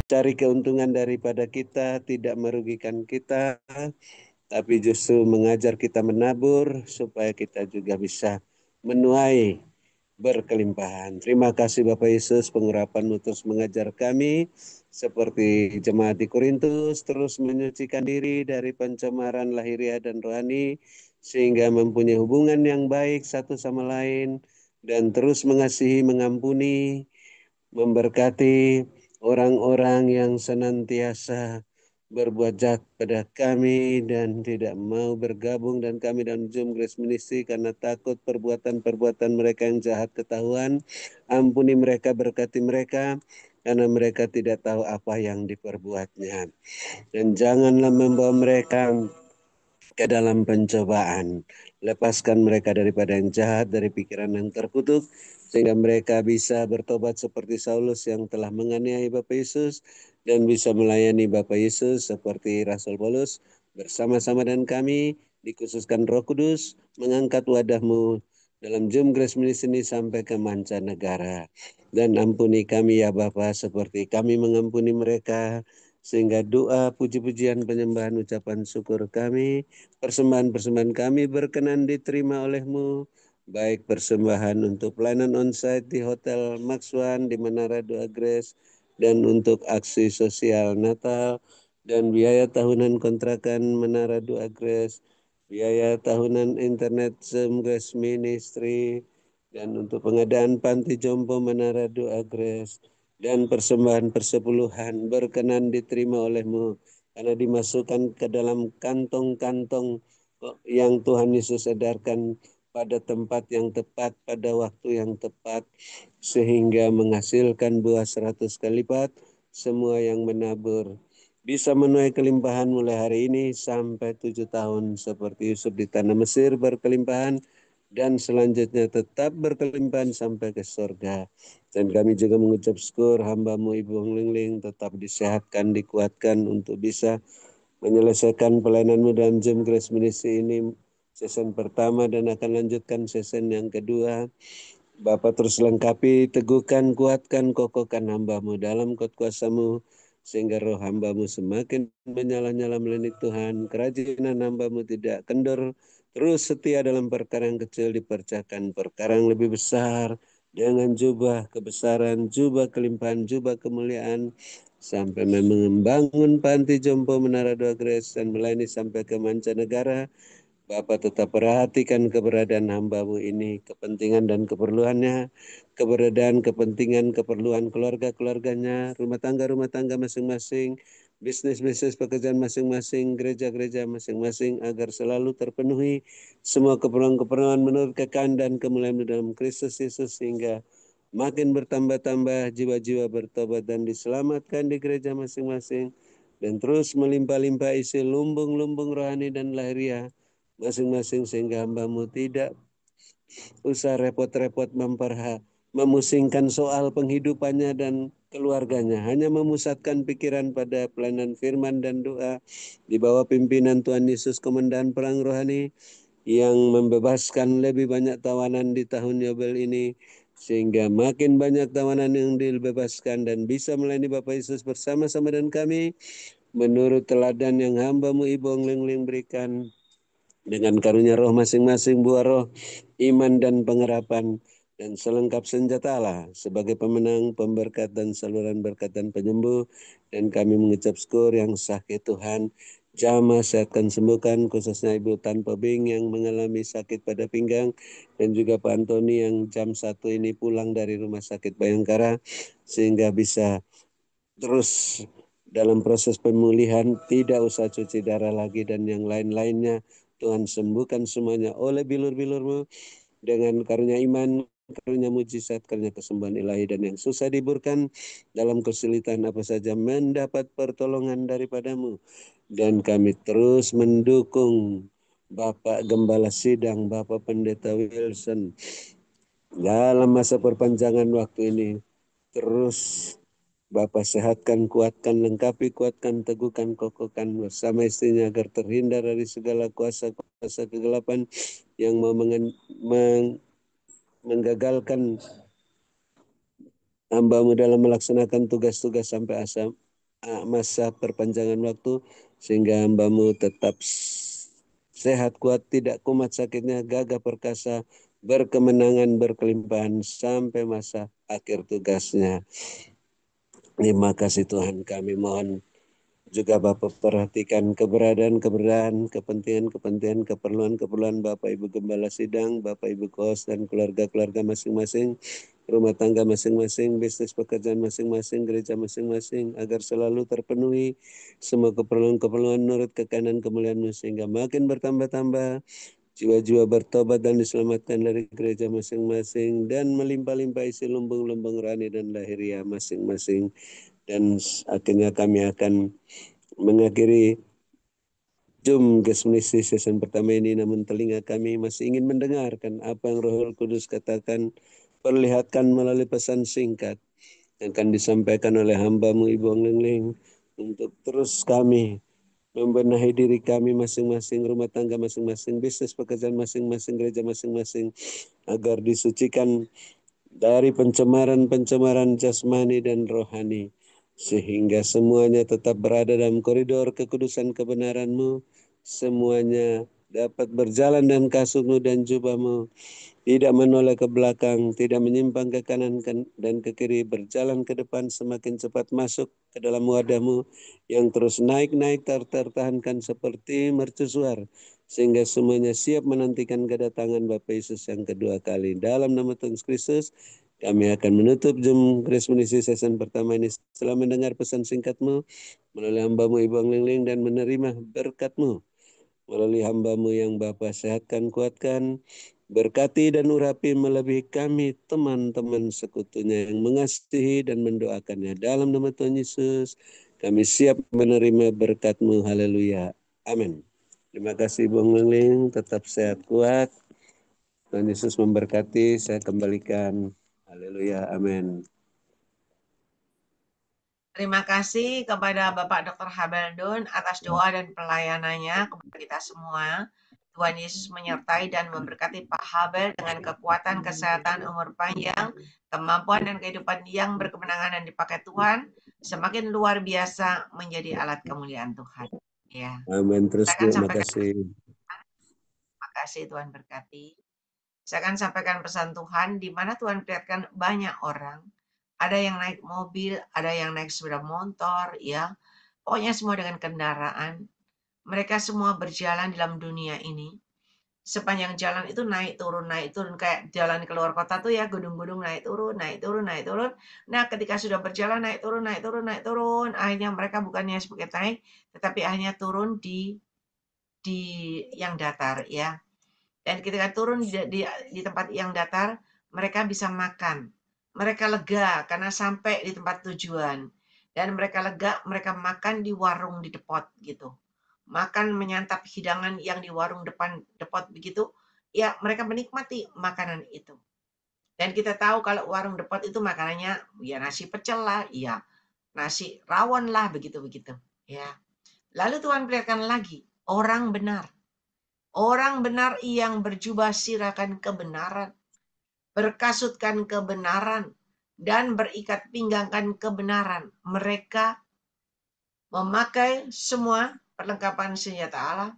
cari keuntungan daripada kita, tidak merugikan kita, tapi justru mengajar kita menabur supaya kita juga bisa menuai berkelimpahan. Terima kasih Bapak Yesus, pengurapan terus mengajar kami seperti jemaat di Korintus terus menyucikan diri dari pencemaran lahiriah dan rohani sehingga mempunyai hubungan yang baik satu sama lain dan terus mengasihi, mengampuni, memberkati orang-orang yang senantiasa berbuat jahat pada kami dan tidak mau bergabung dan kami dalam Zoom Grace Ministry karena takut perbuatan-perbuatan mereka yang jahat ketahuan. Ampuni mereka, berkati mereka karena mereka tidak tahu apa yang diperbuatnya. Dan janganlah membawa mereka ke dalam pencobaan. Lepaskan mereka daripada yang jahat, dari pikiran yang terkutuk, sehingga mereka bisa bertobat seperti Saulus yang telah menganiaya Bapak Yesus dan bisa melayani Bapak Yesus seperti Rasul Paulus bersama-sama dengan kami dikhususkan Roh Kudus mengangkat wadahmu dalam Zoom Grace Ministry ini sampai ke mancanegara. Dan ampuni kami ya Bapa seperti kami mengampuni mereka sehingga doa, puji-pujian, penyembahan, ucapan syukur kami, persembahan-persembahan kami berkenan diterima oleh-Mu, baik persembahan untuk pelayanan onsite di Hotel Max One di Menara Dua Grace, dan untuk aksi sosial Natal, dan biaya tahunan kontrakan Menara Dua Grace, biaya tahunan internet Zoom Grace Ministry, dan untuk pengadaan panti jompo Menara Dua Grace, dan persembahan persepuluhan berkenan diterima oleh-Mu karena dimasukkan ke dalam kantong-kantong yang Tuhan Yesus edarkan pada tempat yang tepat, pada waktu yang tepat, sehingga menghasilkan buah 100 kali lipat. Semua yang menabur bisa menuai kelimpahan mulai hari ini sampai 7 tahun seperti Yusuf di tanah Mesir berkelimpahan dan selanjutnya tetap berkelimpahan sampai ke surga. Dan kami juga mengucap syukur hamba-Mu Ibu Hong Lingling tetap disehatkan, dikuatkan untuk bisa menyelesaikan pelayanan-Mu dalam Zoom Grace Ministry ini season pertama dan akan lanjutkan season yang kedua. Bapak terus lengkapi, teguhkan, kuatkan, kokohkan hamba-Mu dalam kuasa-Mu, sehingga roh hamba-Mu semakin menyala-nyala melalui Tuhan. Kerajinan hamba-Mu tidak kendor, terus setia dalam perkara yang kecil dipercayakan perkara yang lebih besar, dengan jubah kebesaran, jubah kelimpahan, jubah kemuliaan, sampai membangun panti jompo Menara Dua Grace dan melayani sampai ke mancanegara. Bapak tetap perhatikan keberadaan hamba-Mu ini, kepentingan dan keperluannya, keberadaan, kepentingan, keperluan keluarga-keluarganya, rumah tangga masing-masing, bisnis-bisnis pekerjaan masing-masing, gereja-gereja masing-masing, agar selalu terpenuhi semua keperluan-keperluan menurut kekayaan dan kemuliaan dalam Kristus Yesus, sehingga makin bertambah-tambah jiwa-jiwa bertobat dan diselamatkan di gereja masing-masing, dan terus melimpah-limpah isi lumbung-lumbung rohani dan lahiriah masing-masing, sehingga hamba-Mu tidak usah repot-repot memusingkan soal penghidupannya dan keluarganya. Hanya memusatkan pikiran pada pelayanan firman dan doa di bawah pimpinan Tuhan Yesus, Komandan Perang Rohani, yang membebaskan lebih banyak tawanan di tahun Yobel ini, sehingga makin banyak tawanan yang dibebaskan dan bisa melayani Bapak Yesus bersama-sama dengan kami menurut teladan yang hamba-Mu Ibu Ong Ling berikan, dengan karunia roh masing-masing, buah roh, iman dan pengharapan, dan selengkap senjata Allah sebagai pemenang, pemberkat, dan saluran berkat dan penyembuh. Dan kami mengucap syukur yang sakit Tuhan, jamah sehatkan, sembuhkan, khususnya Ibu Tan Pobing yang mengalami sakit pada pinggang, dan juga Pak Antoni yang jam 1 ini pulang dari rumah sakit Bayangkara, sehingga bisa terus dalam proses pemulihan, tidak usah cuci darah lagi dan yang lain-lainnya. Tuhan sembuhkan semuanya oleh bilur-bilur-Mu dengan karunia iman, karunia mujizat, karunia kesembuhan ilahi, dan yang susah diburkan dalam kesulitan apa saja mendapat pertolongan daripada-Mu. Dan kami terus mendukung Bapak Gembala Sidang, Bapak Pendeta Wilson dalam masa perpanjangan waktu ini. Terus Bapak sehatkan, kuatkan, lengkapi, kuatkan, teguhkan, kokohkan bersama istrinya agar terhindar dari segala kuasa-kuasa kegelapan yang mau menggagalkan hamba-Mu dalam melaksanakan tugas-tugas sampai asam masa perpanjangan waktu, sehingga hamba-Mu tetap sehat, kuat, tidak kumat sakitnya, gagah perkasa, berkemenangan, berkelimpahan sampai masa akhir tugasnya. Terima kasih Tuhan, kami mohon juga Bapak perhatikan keberadaan, kepentingan, keperluan Bapak Ibu Gembala Sidang, Bapak Ibu Kos, dan keluarga-keluarga masing-masing, rumah tangga masing-masing, bisnis pekerjaan masing-masing, gereja masing-masing, agar selalu terpenuhi semua keperluan-keperluan menurut kekayaan kemuliaan-Mu, sehingga makin bertambah-tambah jiwa-jiwa bertobat dan diselamatkan dari gereja masing-masing, dan melimpah-limpah isi lumbung-lumbung rohani dan lahiriah masing-masing. Dan akhirnya kami akan mengakhiri Zoom Gesmisi season pertama ini, namun telinga kami masih ingin mendengarkan apa yang Roh Kudus katakan, perlihatkan melalui pesan singkat yang akan disampaikan oleh hamba-Mu Ibu Lengling, untuk terus kami membenahi diri kami masing-masing, rumah tangga masing-masing, bisnis pekerjaan masing-masing, gereja masing-masing, agar disucikan dari pencemaran-pencemaran jasmani dan rohani, sehingga semuanya tetap berada dalam koridor kekudusan kebenaran-Mu, semuanya dapat berjalan dan kasut-Mu dan jubah-Mu, tidak menoleh ke belakang, tidak menyimpang ke kanan dan ke kiri, berjalan ke depan semakin cepat masuk ke dalam wadah-Mu yang terus naik-naik tertahankan seperti mercusuar, sehingga semuanya siap menantikan kedatangan Bapa Yesus yang kedua kali. Dalam nama Tuhan Kristus, kami akan menutup Zoom Grace Ministry season pertama ini setelah mendengar pesan singkat-Mu melalui hamba-Mu Ibu Lingling, dan menerima berkat-Mu melalui hamba-Mu yang Bapa sehatkan, kuatkan, berkati dan urapi melebihi kami teman-teman sekutunya yang mengasihi dan mendoakannya. Dalam nama Tuhan Yesus, kami siap menerima berkat-Mu. Haleluya. Amin. Terima kasih Bung Lingling, tetap sehat, kuat. Tuhan Yesus memberkati, saya kembalikan. Haleluya. Amin. Terima kasih kepada Bapak Dr. Habeldun atas doa dan pelayanannya kepada kita semua. Tuhan Yesus menyertai dan memberkati Pak Habel dengan kekuatan, kesehatan, umur panjang, kemampuan dan kehidupan yang berkemenangan dan dipakai Tuhan semakin luar biasa menjadi alat kemuliaan Tuhan. Ya. Amin. Terus Saya akan sampaikan. makasih. Terima kasih, Tuhan berkati. Saya akan sampaikan pesan Tuhan di mana Tuhan perlihatkan banyak orang. Ada yang naik mobil, ada yang naik sepeda motor, ya. Pokoknya semua dengan kendaraan. Mereka semua berjalan dalam dunia ini. Sepanjang jalan itu naik turun, kayak jalan keluar kota tuh ya, gedung-gedung naik turun, naik turun, naik turun. Nah, ketika sudah berjalan naik turun, naik turun, naik turun, akhirnya mereka bukannya sebagai naik, tetapi akhirnya turun di yang datar, ya. Dan ketika turun di tempat yang datar, mereka bisa makan. Mereka lega karena sampai di tempat tujuan. Dan mereka lega, mereka makan di warung di depot gitu. Makan menyantap hidangan yang di warung depan depot begitu, ya mereka menikmati makanan itu. Dan kita tahu kalau warung depot itu makanannya ya nasi pecel lah, ya nasi rawon lah, begitu-begitu. Ya. Lalu Tuhan perlihatkan lagi, orang benar. Orang benar yang berjubah sirakan kebenaran, berkasutkan kebenaran, dan berikat pinggangkan kebenaran. Mereka memakai semua perlengkapan senjata Allah,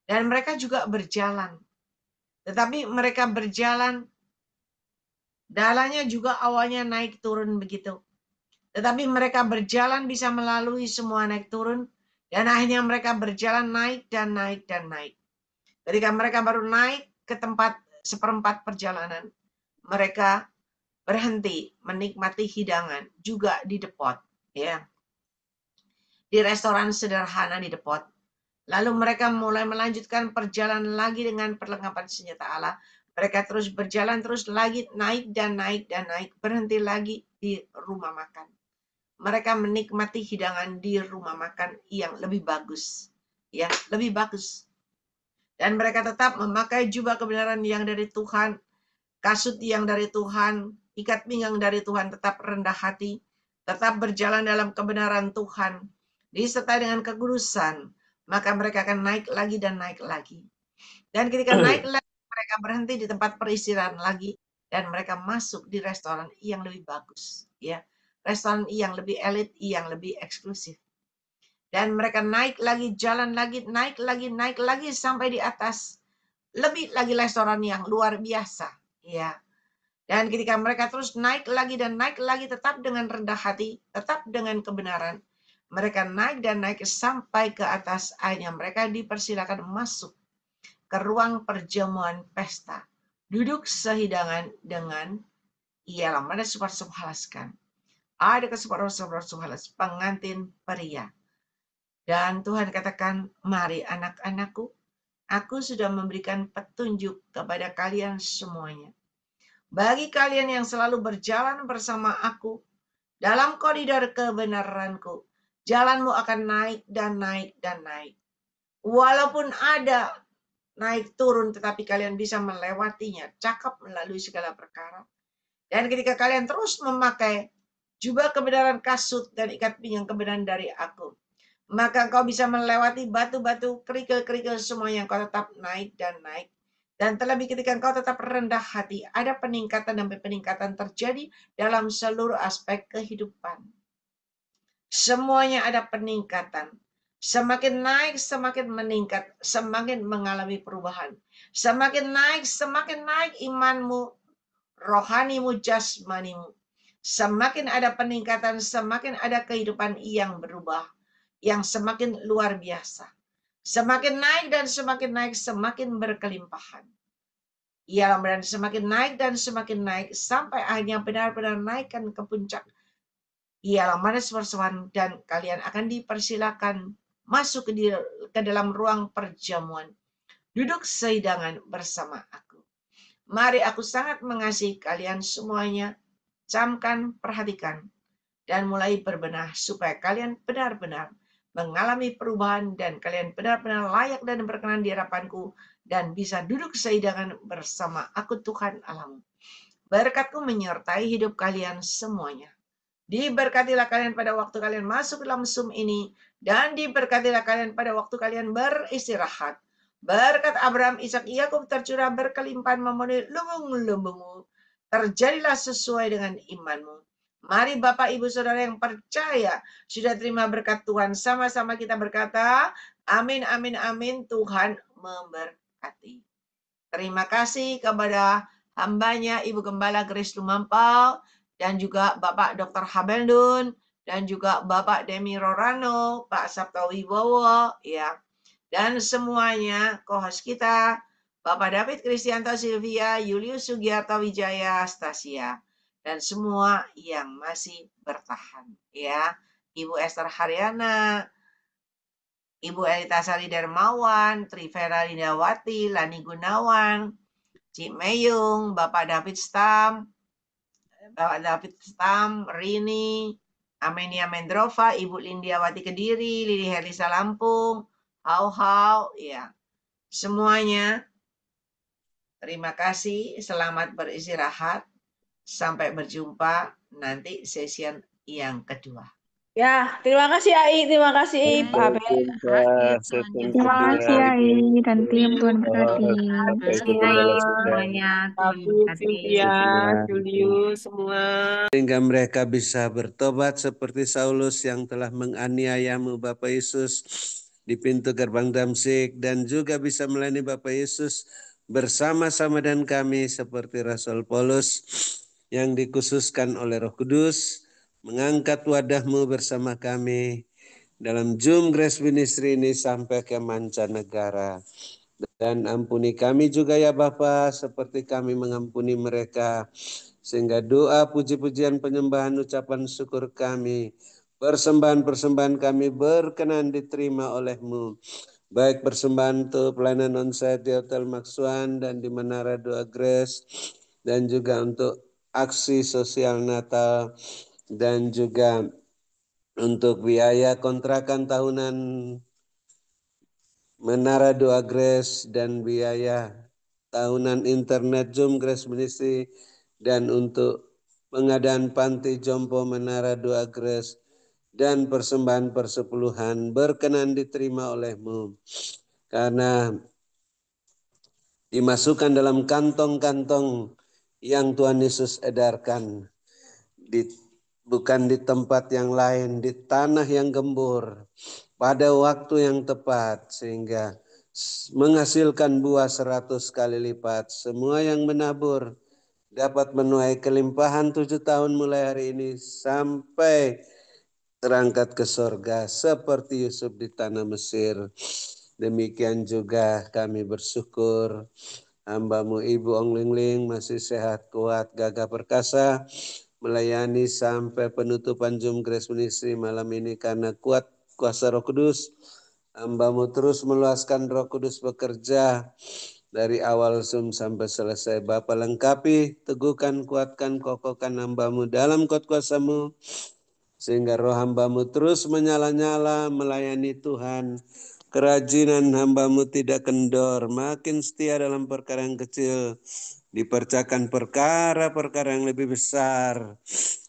dan mereka juga berjalan. Tetapi mereka berjalan, dalanya juga awalnya naik turun begitu. Tetapi mereka berjalan bisa melalui semua naik turun, dan akhirnya mereka berjalan naik dan naik dan naik. Ketika mereka baru naik ke tempat seperempat perjalanan, mereka berhenti menikmati hidangan juga di depot, ya, di restoran sederhana di depot. Lalu mereka mulai melanjutkan perjalanan lagi dengan perlengkapan senjata Allah. Mereka terus berjalan, terus lagi naik dan naik dan naik, berhenti lagi di rumah makan. Mereka menikmati hidangan di rumah makan yang lebih bagus, ya, lebih bagus. Dan mereka tetap memakai jubah kebenaran yang dari Tuhan, kasut yang dari Tuhan, ikat pinggang dari Tuhan, tetap rendah hati, tetap berjalan dalam kebenaran Tuhan, disertai dengan kekudusan, maka mereka akan naik lagi dan naik lagi. Dan ketika naik lagi, mereka berhenti di tempat peristirahatan lagi, dan mereka masuk di restoran yang lebih bagus. Ya, restoran yang lebih elit, yang lebih eksklusif. Dan mereka naik lagi, jalan lagi, naik lagi sampai di atas. Lebih lagi restoran yang luar biasa. Ya. Dan ketika mereka terus naik lagi dan naik lagi, tetap dengan rendah hati, tetap dengan kebenaran. Mereka naik dan naik sampai ke atas, akhirnya mereka dipersilakan masuk ke ruang perjamuan pesta. Duduk sehidangan dengan ialah mana subhalaskan. Ada subhalas pengantin pria. Dan Tuhan katakan, mari anak-anakku, aku sudah memberikan petunjuk kepada kalian semuanya. Bagi kalian yang selalu berjalan bersama aku dalam koridor kebenaranku, jalanmu akan naik dan naik dan naik. Walaupun ada naik turun, tetapi kalian bisa melewatinya, cakap melalui segala perkara. Dan ketika kalian terus memakai jubah kebenaran kasut dan ikat pinggang kebenaran dari aku, maka engkau bisa melewati batu-batu, kerikil-kerikil semua yang kau tetap naik dan naik. Dan terlebih ketika engkau tetap rendah hati, ada peningkatan dan peningkatan terjadi dalam seluruh aspek kehidupan. Semuanya ada peningkatan. Semakin naik, semakin meningkat, semakin mengalami perubahan. Semakin naik imanmu, rohanimu, jasmanimu. Semakin ada peningkatan, semakin ada kehidupan yang berubah, yang semakin luar biasa. Semakin naik dan semakin naik, semakin berkelimpahan. Ialah dan semakin naik dan semakin naik, sampai akhirnya benar-benar naikkan ke puncak. Ialah mana persoalan dan kalian akan dipersilakan masuk ke dalam ruang perjamuan. Duduk sehidangan bersama aku. Mari, aku sangat mengasihi kalian semuanya. Camkan, perhatikan, dan mulai berbenah supaya kalian benar-benar mengalami perubahan dan kalian benar-benar layak dan berkenan di hadapanku dan bisa duduk sehidangan bersama aku Tuhan Allahmu. Berkatku menyertai hidup kalian semuanya. Diberkatilah kalian pada waktu kalian masuk dalam Zoom ini dan diberkatilah kalian pada waktu kalian beristirahat. Berkat Abraham, Ishak, Yakub tercurah berkelimpahan memenuhi lumbung-lumbungmu. Terjadilah sesuai dengan imanmu. Mari Bapak, Ibu, Saudara yang percaya sudah terima berkat Tuhan. Sama-sama kita berkata, amin, amin, amin. Tuhan memberkati. Terima kasih kepada hambanya Ibu Gembala Grace Lumampau dan juga Bapak Dr. Habeldun dan juga Bapak Demi Rorano, Pak Sabto Wibowo, ya, dan semuanya co-host kita, Bapak David Kristianto Silvia, Julius Sugiarto Wijaya, Stasia, dan semua yang masih bertahan, ya, Ibu Esther Haryana, Ibu Elita Sari Dermawan, Trivera Lindawati, Lani Gunawan, Cik Meyung, Bapak David Stam, Rini, Amenia Mendrova, Ibu Lindiawati Kediri, Lili Herlisa Lampung, Hau, ya. Semuanya, terima kasih, selamat beristirahat. Sampai berjumpa nanti sesi yang kedua. Ya, terima kasih Ai, terima kasih Pak Abel. Sampai jumpa sesi Terima kedua. kasih Ai dan tim, Tuhan berkati. Sampai Kasih ketemu Ai lagi. semuanya, Tuhan David, berkati. Cynthia, Julius, semua. Sehingga mereka bisa bertobat seperti Saulus yang telah menganiayamu Bapak Yesus di pintu gerbang Damsik dan juga bisa melayani Bapak Yesus bersama-sama dan kami seperti Rasul Paulus yang dikhususkan oleh Roh Kudus mengangkat wadahmu bersama kami dalam Zoom Grace Ministry ini sampai ke mancanegara. Dan ampuni kami juga ya Bapa seperti kami mengampuni mereka. Sehingga doa, puji-pujian, penyembahan, ucapan syukur kami, persembahan-persembahan kami berkenan diterima oleh-Mu. Baik persembahan untuk pelayanan onsite di Hotel Maxwan dan di Menara Doa Grace. Dan juga untuk aksi sosial Natal. Dan juga untuk biaya kontrakan tahunan Menara Doa Grace dan biaya tahunan internet Zoom Grace Ministry dan untuk pengadaan panti jompo Menara Doa Grace dan persembahan persepuluhan berkenan diterima oleh-Mu karena dimasukkan dalam kantong-kantong yang Tuhan Yesus edarkan di bukan di tempat yang lain, di tanah yang gembur, pada waktu yang tepat, sehingga menghasilkan buah 100 kali lipat. Semua yang menabur dapat menuai kelimpahan 7 tahun mulai hari ini sampai terangkat ke surga seperti Yusuf di tanah Mesir. Demikian juga kami bersyukur hamba-Mu Ibu Ong Ling Ling masih sehat, kuat, gagah perkasa melayani sampai penutupan Zoom Grace Ministry malam ini karena kuat kuasa Roh Kudus. Hamba-Mu terus meluaskan Roh Kudus bekerja dari awal Zoom sampai selesai. Bapa lengkapi, teguhkan, kuatkan, kokohkan hamba-Mu dalam kuat kuasa-Mu sehingga roh hamba-Mu terus menyala-nyala melayani Tuhan. Kerajinan hamba-Mu tidak kendor, makin setia dalam perkara yang kecil, dipercayakan perkara-perkara yang lebih besar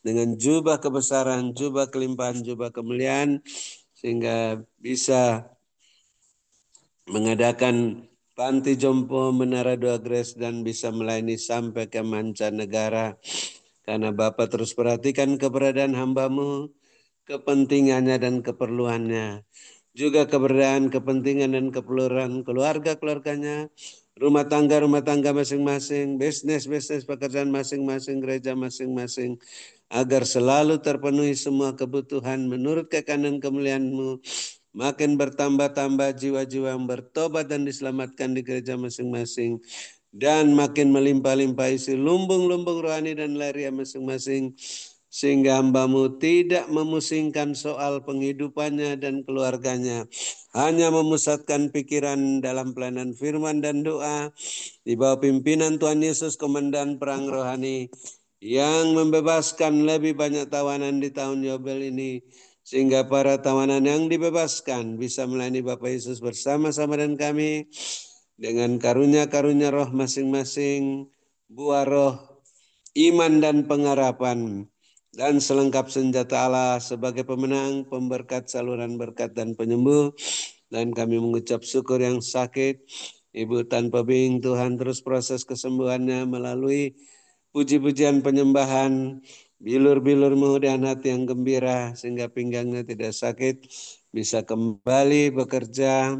dengan jubah kebesaran, jubah kelimpahan, jubah kemuliaan, sehingga bisa mengadakan panti jompo Menara Doa Grace dan bisa melayani sampai ke mancanegara. Karena Bapa terus perhatikan keberadaan hamba-Mu, kepentingannya dan keperluannya. Juga keberadaan, kepentingan dan keperluan keluarga-keluarganya, rumah tangga masing-masing, bisnis pekerjaan masing-masing, gereja masing-masing, agar selalu terpenuhi semua kebutuhan menurut kekayaan kemuliaan-Mu. Makin bertambah-tambah jiwa-jiwa yang bertobat dan diselamatkan di gereja masing-masing. Dan makin melimpah-limpah isi lumbung-lumbung rohani dan lahiriah masing-masing. Sehingga hamba-Mu tidak memusingkan soal penghidupannya dan keluarganya. Hanya memusatkan pikiran dalam pelayanan firman dan doa. Di bawah pimpinan Tuhan Yesus, Komandan Perang Rohani. Yang membebaskan lebih banyak tawanan di tahun Yobel ini. Sehingga para tawanan yang dibebaskan bisa melayani Bapak Yesus bersama-sama dengan kami. Dengan karunia-karunia roh masing-masing. Buah roh, iman dan pengharapan. Dan selengkap senjata Allah sebagai pemenang, pemberkat, saluran berkat dan penyembuh. Dan kami mengucap syukur yang sakit. Ibu tanpa bingung Tuhan terus proses kesembuhannya melalui puji-pujian penyembahan. Bilur-bilur-Mu dan hati yang gembira sehingga pinggangnya tidak sakit. Bisa kembali bekerja.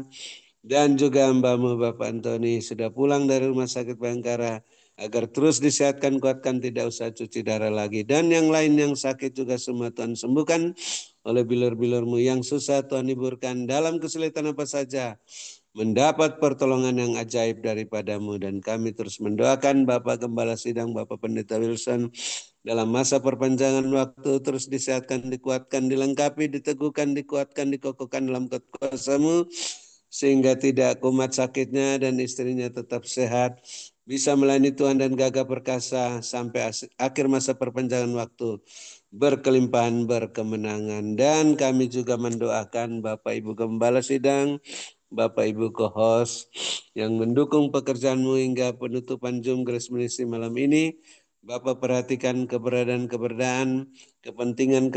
Dan juga hamba-Mu Bapak Antoni sudah pulang dari rumah sakit Bayangkara. Agar terus disehatkan, kuatkan, tidak usah cuci darah lagi. Dan yang lain yang sakit juga semua Tuhan sembuhkan. Oleh bilur-bilur-Mu yang susah Tuhan hiburkan. Dalam kesulitan apa saja. Mendapat pertolongan yang ajaib daripada-Mu. Dan kami terus mendoakan Bapak Gembala Sidang, Bapak Pendeta Wilson. Dalam masa perpanjangan waktu terus disehatkan, dikuatkan, dilengkapi, diteguhkan, dikuatkan, dikokohkan dalam kuasa-Mu. Sehingga tidak kumat sakitnya dan istrinya tetap sehat. Bisa melayani Tuhan dan gagah perkasa sampai akhir masa perpanjangan waktu. Berkelimpahan, berkemenangan. Dan kami juga mendoakan Bapak Ibu Gembala Sidang, Bapak Ibu co-host yang mendukung pekerjaan-Mu hingga penutupan Zoom Grace Ministry malam ini. Bapak perhatikan keberadaan, kepentingan,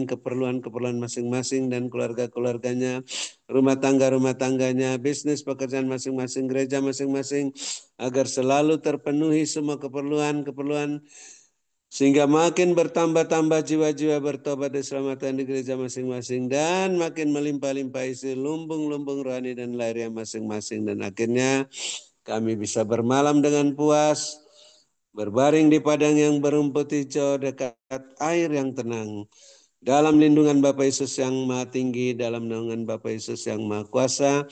keperluan masing-masing dan keluarga-keluarganya, rumah tangganya, bisnis pekerjaan masing-masing, gereja masing-masing, agar selalu terpenuhi semua keperluan sehingga makin bertambah-tambah jiwa-jiwa bertobat dan diselamatkan di gereja masing-masing dan makin melimpah-limpah isi lumbung-lumbung rohani dan lahiriah masing-masing. Dan akhirnya kami bisa bermalam dengan puas, berbaring di padang yang berumput hijau dekat air yang tenang. Dalam lindungan Bapa Yesus yang Maha Tinggi, dalam naungan Bapa Yesus yang Maha Kuasa.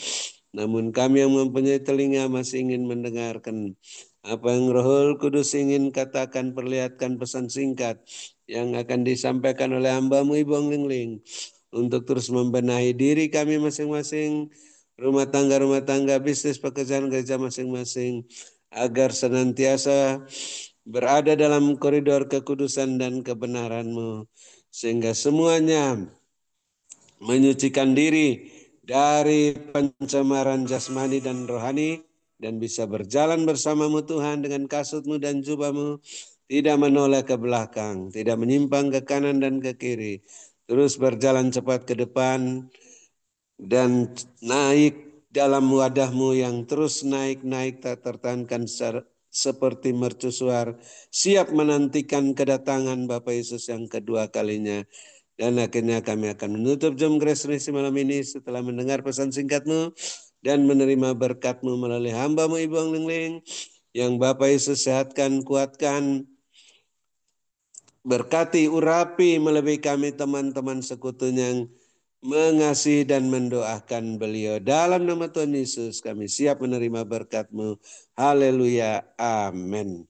Namun kami yang mempunyai telinga masih ingin mendengarkan apa yang Roh Kudus ingin katakan, perlihatkan pesan singkat yang akan disampaikan oleh hamba-Mu Ibu Ong Ling Ling. Untuk terus membenahi diri kami masing-masing, rumah tangga, bisnis, pekerjaan, gereja masing-masing. Agar senantiasa berada dalam koridor kekudusan dan kebenaran-Mu. Sehingga semuanya menyucikan diri dari pencemaran jasmani dan rohani. Dan bisa berjalan bersama-Mu Tuhan dengan kasut-Mu dan jubah-Mu. Tidak menoleh ke belakang, tidak menyimpang ke kanan dan ke kiri. Terus berjalan cepat ke depan dan naik dalam wadah-Mu yang terus naik tak tertahankan seperti mercusuar, siap menantikan kedatangan Bapak Yesus yang kedua kalinya. Dan akhirnya kami akan menutup Jom Grace Resi malam ini setelah mendengar pesan singkat-Mu dan menerima berkat-Mu melalui hamba-Mu Ibu Ang Ling, yang Bapak Yesus sehatkan, kuatkan, berkati, urapi melebihi kami teman-teman sekutunya yang mengasihi dan mendoakan beliau. Dalam nama Tuhan Yesus kami siap menerima berkat-Mu. Haleluya. Amin.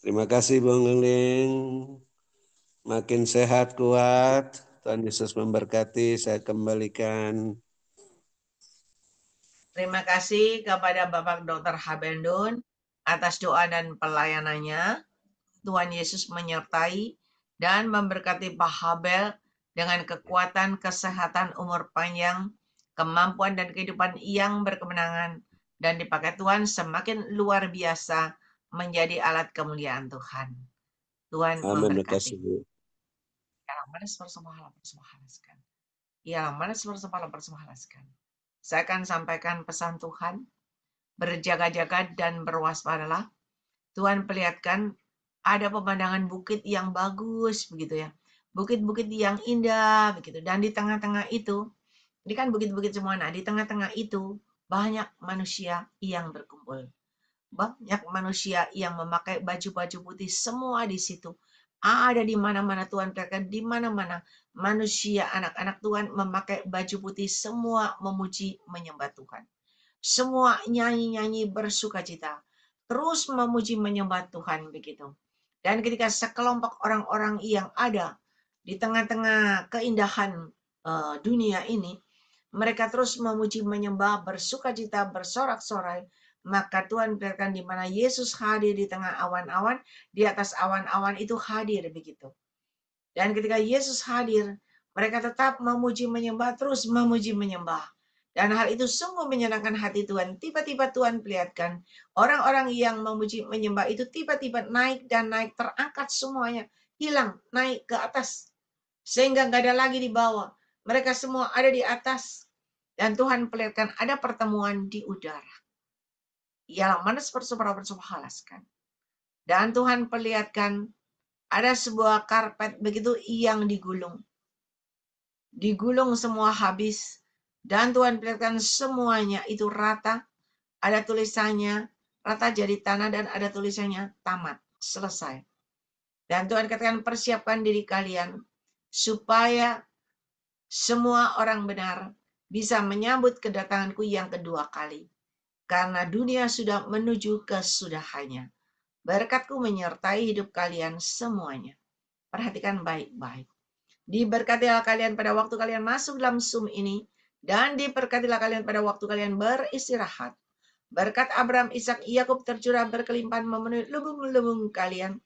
Terima kasih Bang Leng. Makin sehat, kuat. Tuhan Yesus memberkati. Saya kembalikan. Terima kasih kepada Bapak Dr. Habendun atas doa dan pelayanannya. Tuhan Yesus menyertai dan memberkati Pak Habel dengan kekuatan, kesehatan, umur panjang, kemampuan dan kehidupan yang berkemenangan, dan dipakai Tuhan semakin luar biasa menjadi alat kemuliaan Tuhan. Tuhan Amin. memberkati. Terima kasih. Ialah manis bersembahlah. Ialah manis bersembahlah. Saya akan sampaikan pesan Tuhan. Berjaga-jaga dan berwaspadalah. Tuhan perlihatkan ada pemandangan bukit yang bagus begitu ya. Bukit-bukit yang indah begitu. Dan di tengah-tengah itu, ini kan bukit-bukit semua. Nah, di tengah-tengah itu banyak manusia yang berkumpul. Banyak manusia yang memakai baju-baju putih semua di situ. Ada di mana-mana Tuhan perlihatkan, di mana-mana manusia, anak-anak Tuhan memakai baju putih semua memuji menyembah Tuhan. Semua nyanyi-nyanyi bersukacita. Terus memuji menyembah Tuhan begitu. Dan ketika sekelompok orang-orang yang ada di tengah-tengah keindahan dunia ini, mereka terus memuji menyembah, bersukacita, bersorak-sorai, maka Tuhan berikan di mana Yesus hadir di tengah awan-awan, di atas awan-awan itu hadir begitu. Dan ketika Yesus hadir, mereka tetap memuji menyembah, terus memuji menyembah. Dan hal itu sungguh menyenangkan hati Tuhan. Tiba-tiba Tuhan perlihatkan orang-orang yang memuji menyembah itu tiba-tiba naik dan naik, terangkat semuanya, hilang, naik ke atas. Sehingga nggak ada lagi di bawah. Mereka semua ada di atas. Dan Tuhan perlihatkan ada pertemuan di udara. Ialah manas bersembahlah. Dan Tuhan perlihatkan ada sebuah karpet begitu yang digulung. Digulung semua habis. Dan Tuhan perlihatkan semuanya itu rata. Ada tulisannya rata jadi tanah dan ada tulisannya tamat. Selesai. Dan Tuhan katakan persiapkan diri kalian supaya semua orang benar bisa menyambut kedatanganku yang kedua kali. Karena dunia sudah menuju kesudahannya. Berkatku menyertai hidup kalian semuanya. Perhatikan baik-baik. Diberkatilah kalian pada waktu kalian masuk dalam Zoom ini. Dan diberkatilah kalian pada waktu kalian beristirahat. Berkat Abraham, Ishak, Yakub tercurah berkelimpahan memenuhi lubung-lubung kalian.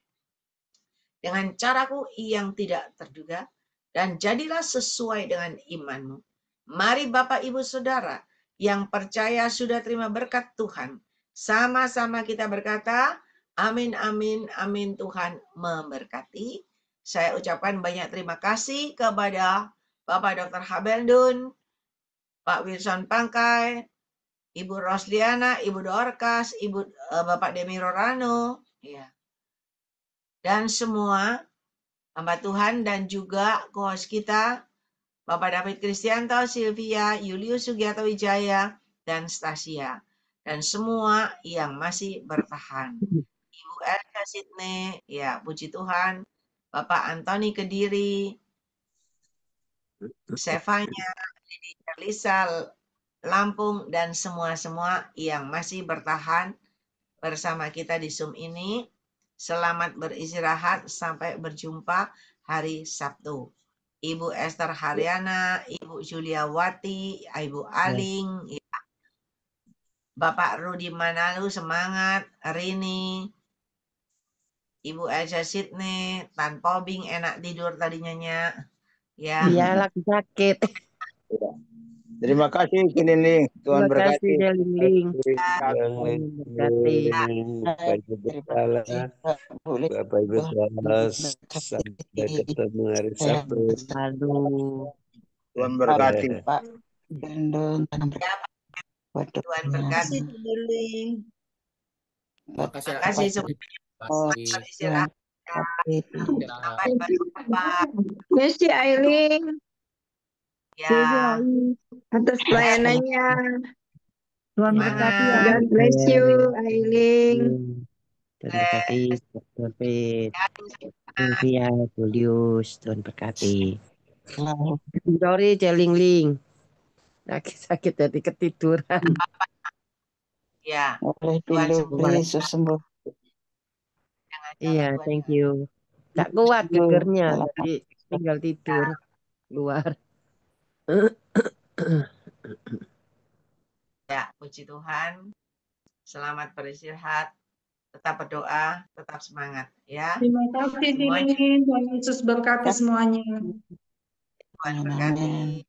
Dengan caraku yang tidak terduga. Dan jadilah sesuai dengan imanmu. Mari Bapak, Ibu, Saudara yang percaya sudah terima berkat Tuhan. Sama-sama kita berkata, amin, amin, amin. Tuhan memberkati. Saya ucapkan banyak terima kasih kepada Bapak Dr. Habendun, Pak Wilson Pangkai, Ibu Rosliana, Ibu Dorcas, Bapak Demi Rorano, ya, dan semua hamba Tuhan dan juga co-host kita, Bapak David Kristianto, Sylvia, Julius Sugiyato Wijaya, dan Stasia. Dan semua yang masih bertahan. Ibu Elka Sidney, ya puji Tuhan. Bapak Antoni Kediri, Sevanya, Lisa, Lampung, dan semua-semua yang masih bertahan bersama kita di Zoom ini. Selamat beristirahat sampai berjumpa hari Sabtu. Ibu Esther Haryana, Ibu Juliawati, Ibu Aling, Bapak Rudi Manalu, semangat. Rini, Ibu Elsa Sidney, Tan Pobing enak tidur tadinya nyak. Ya. Iya, lagi sakit. Terima kasih Kinining. Tuhan Terima kasih, berkati. Deliling. Yang Berkati. Bapak Ibu bersalah, Bapak Ibu salah, sampai ketemu hari Sabtu. Lalu. Tuhan berkati. Pak Gendon, Tuhan berkati. Makasih Terima kasih semuanya. Oh, Selamat istirahat. istirahat. Sampai berjumpa. Merci Aileen. Ya, Atas pelayanannya. Tuhan semangat. berkati ya. God bless you, Aileen. Tuhan berkati, David, Sylvia, Julius, Tuhan berkati. Sorry, Celingling. Sakit tadi ketiduran. Ya, Oleh Tuhan sembuhkan. Yesus sembuh. Jangan Iya, Tuhan thank ya. you. Gak kuat You. gegernya, jadi tinggal tidur luar. Ya, puji Tuhan. Selamat beristirahat. Tetap berdoa, tetap semangat ya. Terima kasih Semuanya. Tuhan Yesus berkati semuanya. Tuhan Amin, berkati. amin.